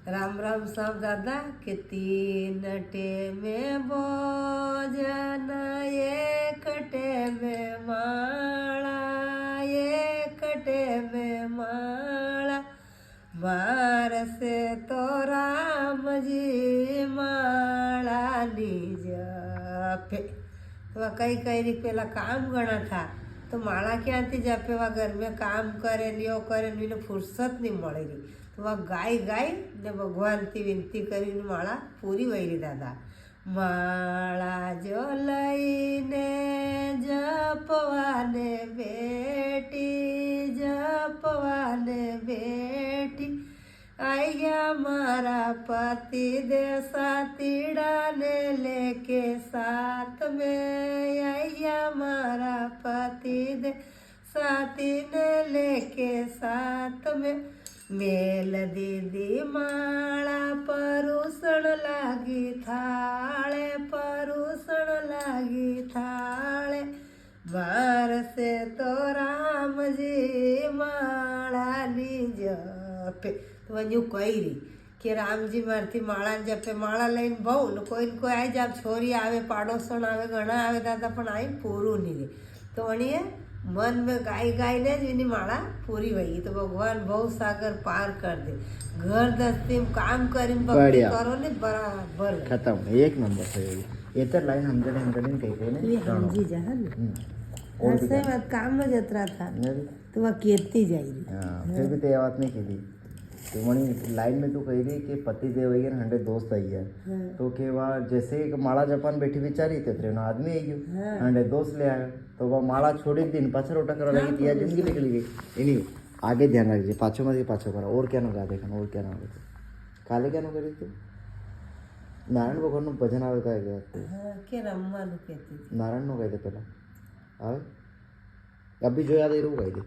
राम राम सब दादा के तीन टेमे भोजन एक टेमे माला एक टेमे माला मार से तो राम जी माला जपे तो कई कई पेला काम गणा था तो माला क्या थी जपे वह घर में काम करे लियो करे ने फुर्सत नहीं મળે તો આ ગાય ગાય ને ભગવાનથી વિનંતી કરીને માળા પૂરી વળી દાદા માળા જો લઈને જપવાને બેટી આયા મારા પતિ દે સાતીડાને લેકે સાથ में આયા મારા પતિ દે સાતીને લેકે સાથ में मेल दीदी माला परुषण लागी थाळे मार से तो राम जी माला जपे तो वजू कही कि राम जी मारती माला जपे माला लईन बहु ने कोई आई जाब छोरी आवे पाड़ोसण आवे घणा आवे दादा पण आई पूरू नहीं तो वणीए मन में गाय गाय ने जी माला पूरी वही तो भगवान बहु सागर पार कर दे घर दस्ती काम करी भक्ति करो ने बराबर खत्म एक नंबर से ये तो लाइन 100 कही ने समझी जा और से बात काम में जतरा था तो वह कीर्ति जाई हां फिर भी ते बात नहीं की तो वही लाइन में तो कही रही कि पति देव आई है 100 दोस्त आई है तो के वह जैसे माला जपान बैठी बिचारी थे त्रेनो आदमी आई गयो 100 दोस्त ले आया तो वह माला छोड़ी दिन पाछो रोटा करा लगी तिया जिंदगी निकली गई इनी आगे ध्यान रखिए पाछो में पाछो करा और क्या ना देखना और क्या ना काले क्या ना करी थी नारायण भगवान નું ભજન આવે કાય કે રમવાનું કહેતી નારાયણ નું કહી દે પેલા આવે અભી જો યાદ એ રૂ કહી દે